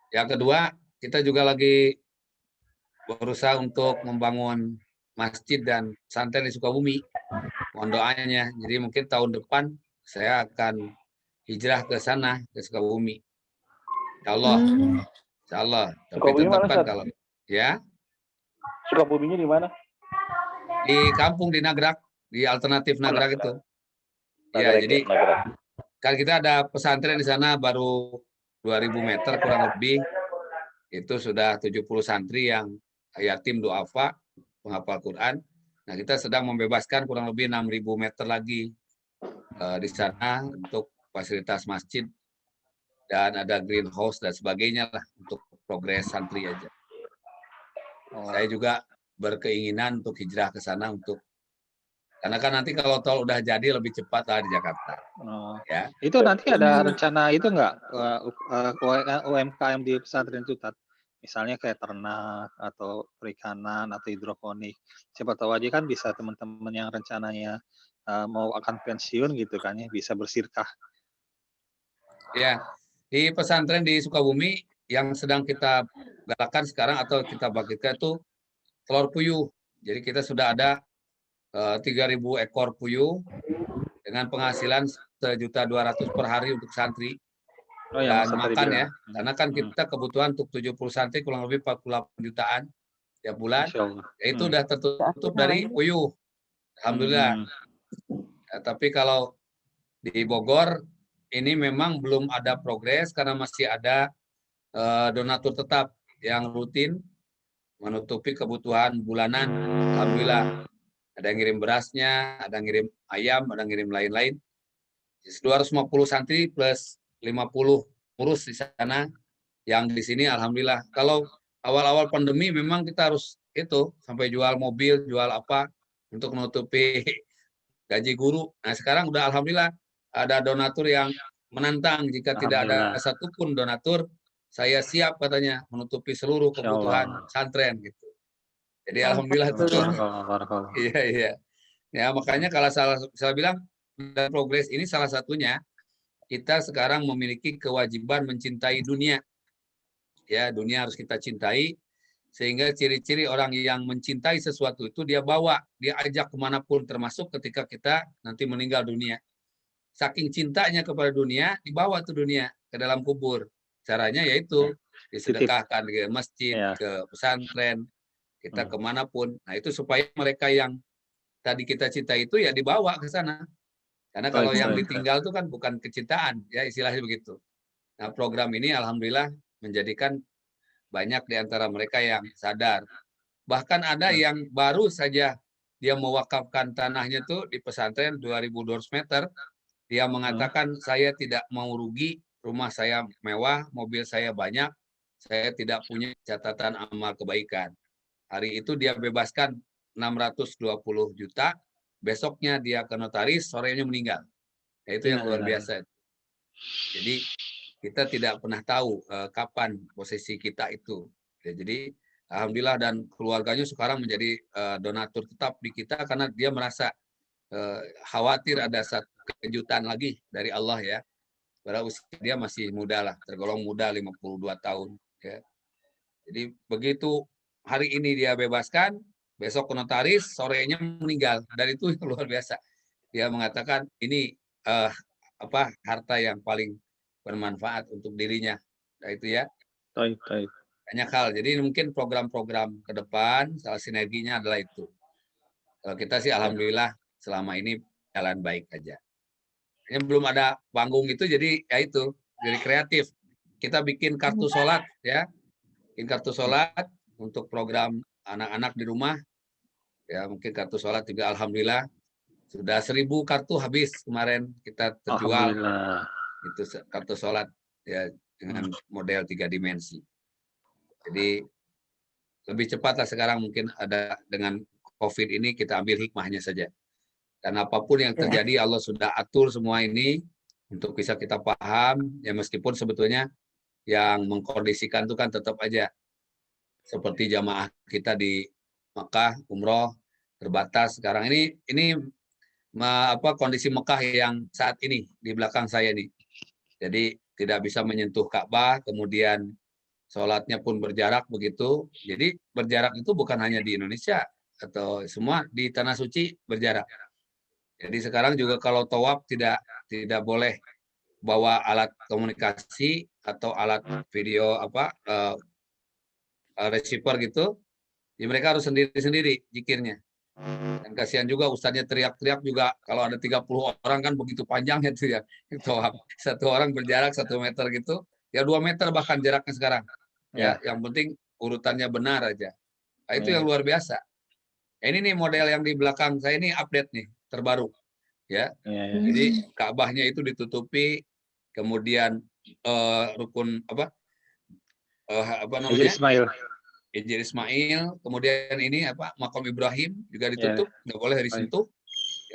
Yang kedua, kita juga lagi berusaha untuk membangun masjid dan pesantren di Sukabumi. Mohon doanya. Jadi mungkin tahun depan saya akan hijrah ke sana, ke Sukabumi. Insya Allah. Insya Allah. Tapi Sukabumi tetap mana, kan Ustaz? kalau ya Sukabuminya di mana? di kampung di Nagrak, di alternatif Nagrak itu. Ya, jadi Nagrak. kan kita ada pesantren di sana baru 2000 meter kurang lebih. Itu sudah 70 santri yang yatim duafa, penghafal Quran. Nah, kita sedang membebaskan kurang lebih 6000 meter lagi di sana untuk fasilitas masjid dan ada greenhouse dan sebagainya lah untuk progres santri aja. Saya juga berkeinginan untuk hijrah ke sana untuk karena kan nanti kalau tol udah jadi lebih cepat lah di Jakarta. Ya. Itu nanti ada rencana itu nggak UMKM di pesantren itu, Tat? Misalnya kayak ternak atau perikanan atau hidroponik. Siapa tahu aja kan bisa teman-teman yang rencananya mau akan pensiun gitu kan ya bisa bersirkah. Ya, di pesantren di Sukabumi yang sedang kita galakan sekarang atau kita bangkitkan itu telur puyuh. Jadi kita sudah ada 3.000 ekor puyuh dengan penghasilan 1.200.000 per hari untuk santri Oh, yang dan makan ya. bilang. Karena kan kita kebutuhan untuk 70 santri kurang lebih 48 jutaan tiap bulan. Itu udah tertutup dari puyuh. Alhamdulillah. Tapi kalau di Bogor ini memang belum ada progres karena masih ada donatur tetap yang rutin menutupi kebutuhan bulanan. Alhamdulillah. Ada yang ngirim berasnya, ada yang ngirim ayam, ada yang ngirim lain-lain. 250 santri plus 50 ngurus di sana. Yang di sini alhamdulillah. Kalau awal-awal pandemi memang kita harus itu sampai jual mobil, jual apa untuk menutupi gaji guru. Nah, sekarang udah alhamdulillah ada donatur yang menantang jika tidak ada satupun donatur, saya siap katanya menutupi seluruh kebutuhan santren gitu. Jadi alhamdulillah itu. Iya, iya. Ya, makanya kalau saya bilang dan progres ini salah satunya kita sekarang memiliki kewajiban mencintai dunia. Ya, dunia harus kita cintai sehingga ciri-ciri orang yang mencintai sesuatu itu dia bawa, dia ajak kemanapun termasuk ketika kita nanti meninggal dunia. Saking cintanya kepada dunia, dibawa tuh dunia ke dalam kubur. Caranya yaitu disedekahkan ke masjid, ke pesantren, kita kemanapun. Nah itu supaya mereka yang tadi kita cinta itu ya dibawa ke sana. Karena kalau yang ditinggal itu kan bukan kecintaan, ya istilahnya begitu. Nah program ini alhamdulillah menjadikan banyak di antara mereka yang sadar. Bahkan ada yang baru saja dia mewakafkan tanahnya tuh di pesantren 2.200 meter. Dia mengatakan saya tidak mau rugi, rumah saya mewah, mobil saya banyak, saya tidak punya catatan amal kebaikan. Hari itu dia bebaskan 620 juta, besoknya dia ke notaris, sorenya meninggal. Ya, itu yang luar biasa. Jadi kita tidak pernah tahu kapan posisi kita itu. Ya, jadi alhamdulillah dan keluarganya sekarang menjadi donatur tetap di kita karena dia merasa khawatir ada satu kejutan lagi dari Allah ya. Pada usia dia masih muda lah, tergolong muda 52 tahun. Ya. Jadi begitu hari ini dia bebaskan, besok ke notaris, sorenya meninggal. Dan itu luar biasa. Dia mengatakan ini harta yang paling bermanfaat untuk dirinya. Nah itu ya. Banyak hal. Jadi mungkin program-program ke depan, salah sinerginya adalah itu. Kalau kita sih alhamdulillah selama ini jalan baik aja. Yang belum ada panggung itu jadi ya itu, jadi kreatif. Kita bikin kartu sholat ya, bikin kartu sholat untuk program anak-anak di rumah. Ya mungkin kartu sholat juga alhamdulillah sudah 1000 kartu habis kemarin kita terjual. Itu kartu sholat ya dengan model 3 dimensi. Jadi lebih cepatlah sekarang mungkin ada dengan COVID ini kita ambil hikmahnya saja. Dan apapun yang terjadi Allah sudah atur semua ini untuk bisa kita paham ya meskipun sebetulnya yang mengkondisikan itu kan tetap aja seperti jamaah kita di Mekah umroh terbatas sekarang ini kondisi Mekah yang saat ini di belakang saya nih. Jadi tidak bisa menyentuh Ka'bah, kemudian sholatnya pun berjarak begitu. Jadi berjarak itu bukan hanya di Indonesia atau semua di tanah suci berjarak. Jadi sekarang juga kalau tawaf tidak boleh bawa alat komunikasi atau alat video receiver gitu. Jadi mereka harus sendiri-sendiri zikirnya. Dan kasihan juga ustadznya teriak-teriak juga kalau ada 30 orang kan begitu panjangnya tuh ya. Tawaf. Satu orang berjarak 1 meter gitu. Ya 2 meter bahkan jaraknya sekarang. Ya, yang penting urutannya benar aja. Nah, itu yang luar biasa. Ini nih model yang di belakang saya ini update nih, terbaru. Ya. Jadi Ka'bahnya itu ditutupi, kemudian rukun namanya? Hijr Ismail, kemudian ini Maqam Ibrahim juga ditutup, nggak boleh disentuh.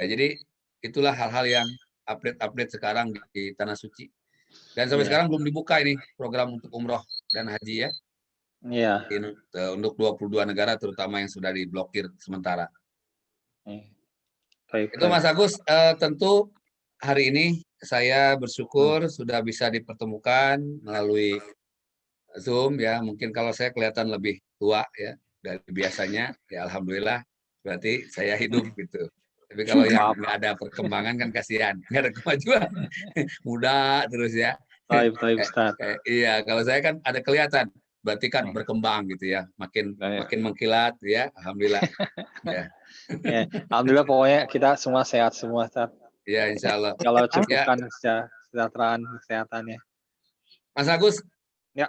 Ya, jadi itulah hal-hal yang update sekarang di Tanah Suci. Dan sampai sekarang belum dibuka ini program untuk umroh dan haji ya. Iya. Untuk 22 negara terutama yang sudah diblokir sementara. Itu Mas Agus, tentu hari ini saya bersyukur sudah bisa dipertemukan melalui Zoom ya. Mungkin kalau saya kelihatan lebih tua ya dari biasanya, ya alhamdulillah berarti saya hidup gitu. Tapi kalau yang nggak ada perkembangan kan kasihan, nggak ada kemajuan, muda terus ya. Iya, kalau saya kan ada kelihatan, berarti kan berkembang gitu ya, makin mengkilat ya, alhamdulillah. Ya. Alhamdulillah pokoknya kita semua sehat semua, Ustaz. Ya, insya Allah. Kalau cukupkan kesejahteraan kesehatannya. Mas Agus,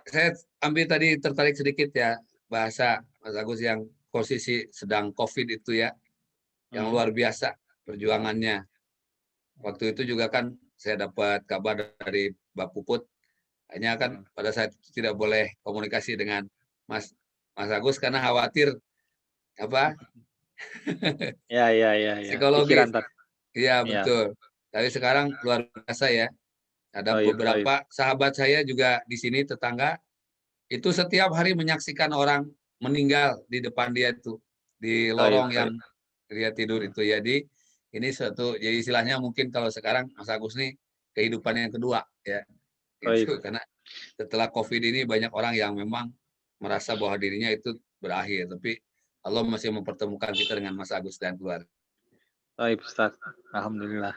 saya ambil tadi tertarik sedikit ya bahasa Mas Agus yang posisi sedang COVID itu ya, yang luar biasa perjuangannya. Waktu itu juga kan saya dapat kabar dari Mbak Puput, hanya kan pada saat itu tidak boleh komunikasi dengan Mas Agus karena khawatir psikologis. Iya betul. Tapi sekarang luar biasa ya. Ada beberapa sahabat saya juga di sini tetangga itu setiap hari menyaksikan orang meninggal di depan dia itu di lorong yang dia tidur itu. Jadi ini jadi istilahnya mungkin kalau sekarang Mas Agus nih kehidupan yang kedua ya. Gitu. Karena setelah COVID ini banyak orang yang memang merasa bahwa dirinya itu berakhir, tapi Allah masih mempertemukan kita dengan Mas Agus dan keluarga. Baik Ustaz, alhamdulillah.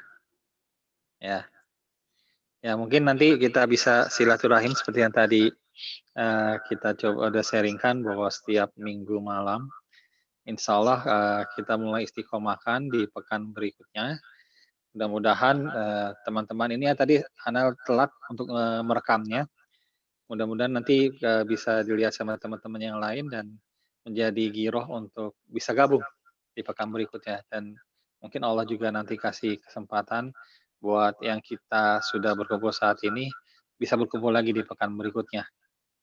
Ya mungkin nanti kita bisa silaturahim seperti yang tadi kita coba udah sharingkan bahwa setiap minggu malam insya Allah kita mulai istiqomahkan di pekan berikutnya. Mudah-mudahan teman-teman ini tadi Ana telat untuk merekamnya. Mudah-mudahan nanti bisa dilihat sama teman-teman yang lain dan menjadi giroh untuk bisa gabung di pekan berikutnya. Dan mungkin Allah juga nanti kasih kesempatan buat yang kita sudah berkumpul saat ini bisa berkumpul lagi di pekan berikutnya.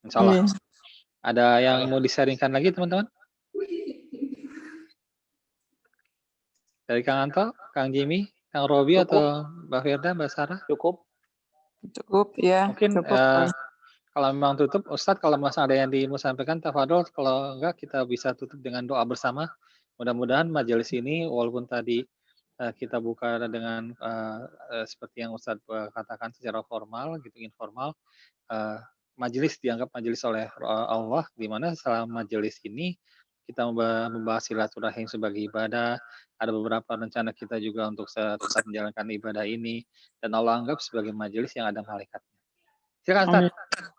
Insya Allah. Ada yang mau disaringkan lagi teman-teman? Dari Kang Anto, Kang Jimmy, Kang Robi atau Mbak Firda, Mbak Sarah? Cukup ya. Mungkin kalau memang tutup, Ustadz kalau masih ada yang mau sampaikan, tafadhol. Kalau enggak, kita bisa tutup dengan doa bersama. Mudah-mudahan majelis ini, walaupun tadi kita buka dengan seperti yang Ustadz katakan secara formal, gitu informal, majelis dianggap majelis oleh Allah, di mana selama majelis ini kita membahas silaturahim sebagai ibadah. Ada beberapa rencana kita juga untuk tetap menjalankan ibadah ini, dan Allah anggap sebagai majelis yang ada malaikatnya. Silakan Ustaz.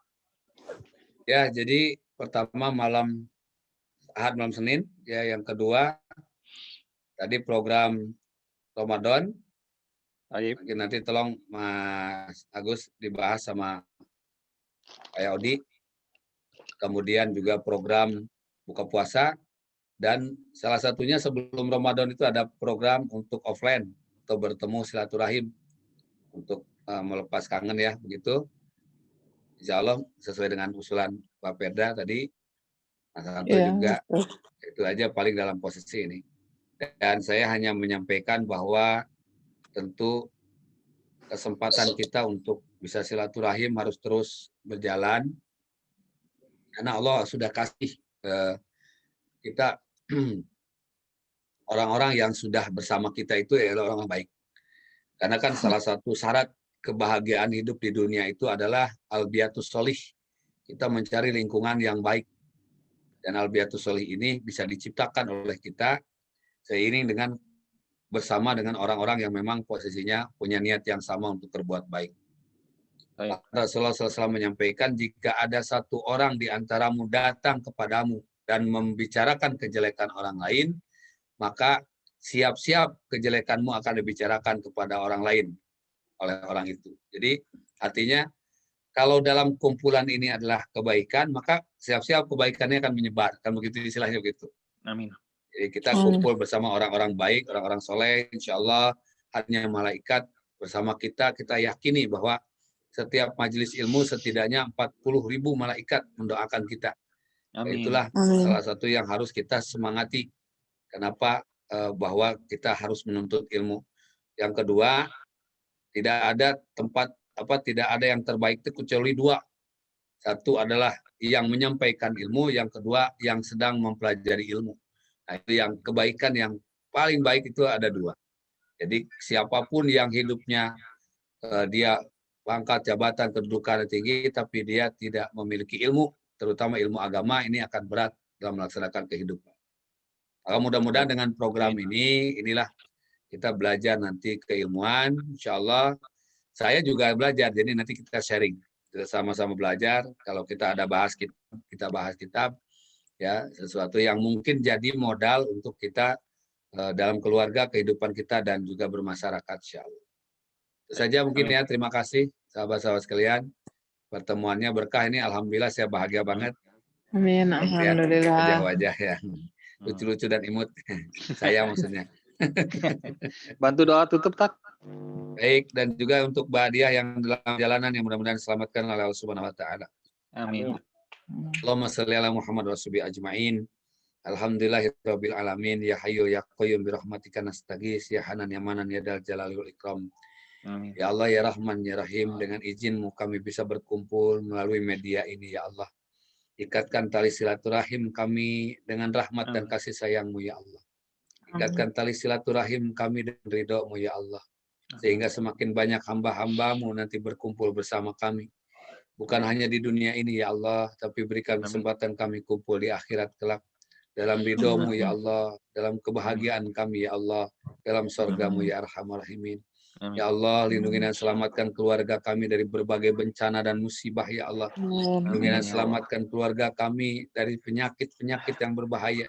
Ya, jadi pertama malam Ahad, malam Senin, ya yang kedua tadi program Ramadan. Mungkin nanti tolong Mas Agus dibahas sama Pak Yaudi. Kemudian juga program buka puasa, dan salah satunya sebelum Ramadan itu ada program untuk offline atau bertemu silaturahim untuk melepas kangen ya begitu. Insya Allah sesuai dengan usulan Pak Perda tadi, Mas Anto juga, itu aja paling dalam posisi ini. Dan saya hanya menyampaikan bahwa tentu kesempatan kita untuk bisa silaturahim harus terus berjalan, karena Allah sudah kasih kita orang-orang yang sudah bersama kita itu adalah orang baik. Karena kan salah satu syarat kebahagiaan hidup di dunia itu adalah albiatus solih, kita mencari lingkungan yang baik. Dan Albiatus Sholih ini bisa diciptakan oleh kita seiring dengan bersama dengan orang-orang yang memang posisinya punya niat yang sama untuk berbuat baik. Rasulullah SAW menyampaikan, jika ada satu orang di antaramu datang kepadamu dan membicarakan kejelekan orang lain, maka siap-siap kejelekanmu akan dibicarakan kepada orang lain oleh orang itu. Jadi artinya kalau dalam kumpulan ini adalah kebaikan, maka siap-siap kebaikannya akan menyebar. Kan begitu istilahnya begitu. Amin. Jadi kita kumpul bersama orang-orang baik, orang-orang soleh, insya Allah hanya malaikat bersama kita, kita yakini bahwa setiap majelis ilmu setidaknya 40.000 malaikat mendoakan kita. Amin. Itulah salah satu yang harus kita semangati. Kenapa? Bahwa kita harus menuntut ilmu. Yang kedua, tidak ada tempat tidak ada yang terbaik itu kecuali dua. Satu adalah yang menyampaikan ilmu, yang kedua yang sedang mempelajari ilmu. Nah, itu yang kebaikan yang paling baik itu ada dua. Jadi siapapun yang hidupnya dia pangkat jabatan kedudukan tinggi tapi dia tidak memiliki ilmu, terutama ilmu agama, ini akan berat dalam melaksanakan kehidupan. Maka mudah-mudahan dengan program inilah kita belajar nanti keilmuan, insya Allah. Saya juga belajar, jadi nanti kita sharing, kita sama-sama belajar. Kalau kita ada bahas kita bahas kitab, ya sesuatu yang mungkin jadi modal untuk kita dalam keluarga, kehidupan kita dan juga bermasyarakat, insya Allah. Itu saja mungkin ya. Terima kasih sahabat-sahabat sekalian. Pertemuannya berkah ini, alhamdulillah saya bahagia banget. Amin, alhamdulillah. Wajah-wajah yang lucu-lucu dan imut, saya maksudnya. Bantu doa tutup, Tak. Baik, dan juga untuk Mbak Diah yang dalam perjalanan yang mudah-mudahan diselamatkan oleh Allah Subhanahu wa taala. Amin. Allahumma shalli ala Muhammad wa sahbihi ajmain. Alhamdulillahirabbil alamin, ya hayyu ya qayyum bi rahmatika nastaghits, ya hanan ya manan ya dal jalali wal ikram. Amin. Ya Allah ya Rahman ya Rahim, dengan izin-Mu kami bisa berkumpul melalui media ini ya Allah. Ikatkan tali silaturahim kami dengan rahmat dan kasih sayang-Mu ya Allah. Ikatkan tali silaturahim kami dengan ridho-Mu ya Allah. Sehingga semakin banyak hamba-hamba-Mu nanti berkumpul bersama kami. Bukan hanya di dunia ini ya Allah, tapi berikan kesempatan kami kumpul di akhirat kelak. Dalam ridho-Mu ya Allah, dalam kebahagiaan kami ya Allah, dalam surga-Mu ya Arhamar Rahimin. Ya Allah, lindungi dan selamatkan keluarga kami dari berbagai bencana dan musibah ya Allah. Lindungi dan selamatkan keluarga kami dari penyakit-penyakit yang berbahaya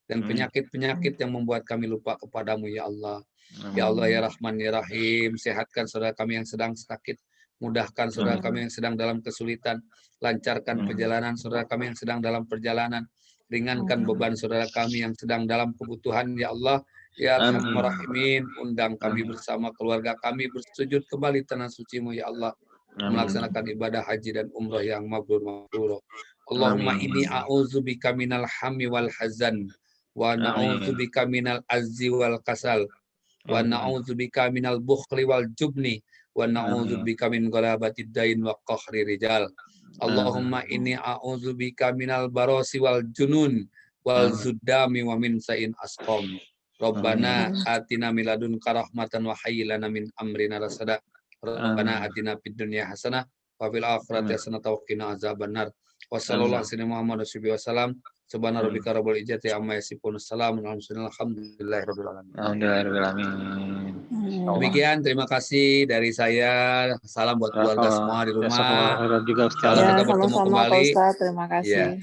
dan penyakit-penyakit yang membuat kami lupa kepadamu ya Allah. Ya Allah ya Rahman ya Rahim, sehatkan saudara kami yang sedang sakit, mudahkan saudara kami yang sedang dalam kesulitan, lancarkan perjalanan saudara kami yang sedang dalam perjalanan, ringankan beban saudara kami yang sedang dalam kebutuhan ya Allah. Ya Arhamar Rahimin, undang kami bersama keluarga kami bersujud kembali tanah suci-Mu ya Allah, melaksanakan ibadah haji dan umrah yang mabrur. Allahumma inni a'udzubika minal hammi wal hazan wa na'udzubika minal azzi wal kasal wa na'udzubika minal bukhli wal jubni wa na'udzubika min ghalabatid dain wa qahri rijal. Allahumma inni a'udzubika minal barasi wal junun wal zuddami wa min sa'in asqam. Rabbana atina min ladunka rahmatan wa hayyi lana min amrina rasada. Rabbana atina fid dunya hasanah wa fil akhirati hasanah wa qina azabannar. Wassallallahu alaihi wasallam. Subhana rabbika rabbil izzati amma yasifun. Assalamu alhamdulillahi rabbil alamin. Alhamdulillah alamin. Demikian, terima kasih dari saya. Salam buat keluarga semua di rumah. Juga Ustaz. Kalau kita bertemu sama-sama, kembali. Pak Ustaz, terima kasih. Ya.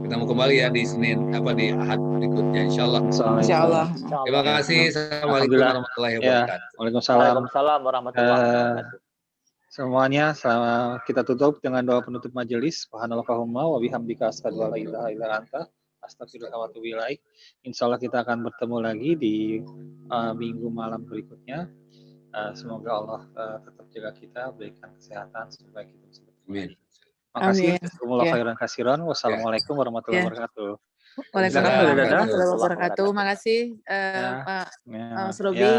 Ketemu kembali ya di Senin di Ahad berikutnya insyaallah. Insyaallah. Terima kasih. Assalamualaikum warahmatullahi wabarakatuh. Waalaikumsalam. Waalaikumsalam warahmatullahi wabarakatuh. Semuanya kita tutup dengan doa penutup majelis. Subhanallahumma wa bihamdika asyhadu an la ilaha illa anta astaghfiruka wa atubu ilaik. Insyaallah kita akan bertemu lagi di minggu malam berikutnya. Semoga Allah tetap jaga kita, berikan kesehatan supaya kita bisa bertemu. Amin. Makasih. Jazakumullah khairan katsiran. Wassalamualaikum warahmatullahi wabarakatuh. Waalaikumsalam warahmatullahi wabarakatuh. Makasih Pak Srobi,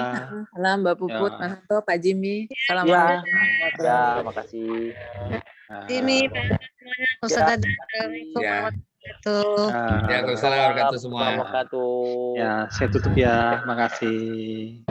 salam Mbak Puput, Mas Anto, Pak Jimmy. Assalamualaikum. Ya, makasih. Jimmy, semuanya, Ustaz Assalamualaikum warahmatullahi wabarakatuh. Waalaikumsalam warahmatullahi semua. Wabarakatuh. Ya, saya tutup ya. Makasih.